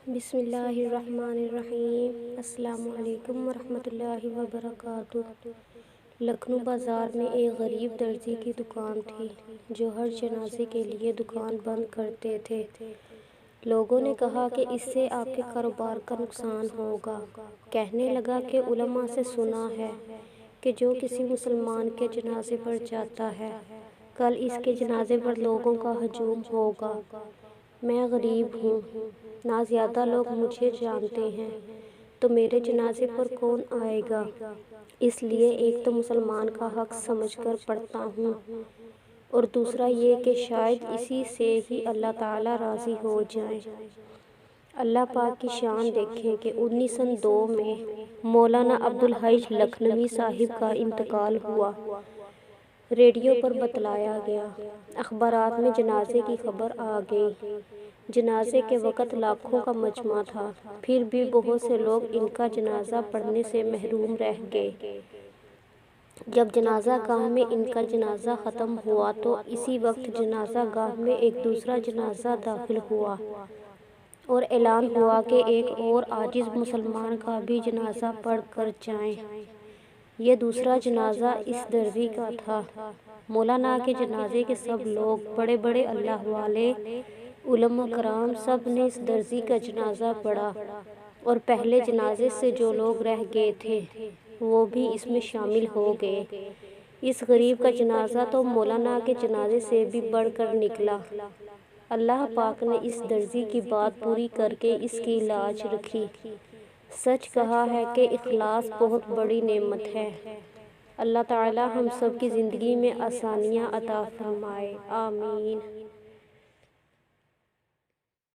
بسم اللہ الرحمن الرحیم۔ السلام علیکم ورحمۃ اللہ وبرکاتہ۔ لکھنؤ بازار میں ایک غریب درزی کی دکان تھی جو ہر جنازے کے لیے دکان بند کرتے تھے۔ لوگوں نے کہا کہ اس سے آپ کے کاروبار کا نقصان ہوگا۔ کہنے لگا کہ علماء سے سنا ہے کہ جو کسی مسلمان کے جنازے پر جاتا ہے کل اس کے جنازے پر لوگوں کا ہجوم ہوگا۔ میں غریب ہوں، نہ زیادہ لوگ مجھے جانتے ہیں، تو میرے جنازے پر کون آئے گا؟ اس لیے ایک تو مسلمان کا حق سمجھ کر پڑھتا ہوں، اور دوسرا یہ کہ شاید اسی سے ہی اللہ تعالیٰ راضی ہو جائیں۔ اللہ پاک کی شان دیکھیں کہ 1902 میں مولانا عبدالحی لکھنوی صاحب کا انتقال ہوا۔ ریڈیو پر بتلایا گیا، اخبارات میں جنازے کی خبر آ گئی۔ جنازے کے وقت لاکھوں کا مجمع تھا، پھر بھی بہت سے لوگ ان کا جنازہ پڑھنے سے محروم رہ گئے۔ جب جنازہ گاہ میں ان کا جنازہ ختم ہوا تو اسی وقت جنازہ گاہ میں ایک دوسرا جنازہ داخل ہوا اور اعلان ہوا کہ ایک اور عاجز مسلمان کا بھی جنازہ پڑھ کر جائیں۔ یہ دوسرا جنازہ اس درزی کا تھا۔ مولانا کے جنازے کے سب لوگ، بڑے بڑے اللہ والے، علماء کرام، سب نے اس درزی کا جنازہ پڑھا، اور پہلے جنازے سے جو لوگ رہ گئے تھے وہ بھی اس میں شامل ہو گئے۔ اس غریب کا جنازہ تو مولانا کے جنازے سے بھی بڑھ کر نکلا۔ اللہ پاک نے اس درزی کی بات پوری کر کے اس کی لاج رکھی۔ سچ کہا ہے کہ اخلاص بہت بڑی نعمت ہے۔ اللہ تعالی ہم سب کی زندگی میں آسانیاں عطا فرمائے، آمین۔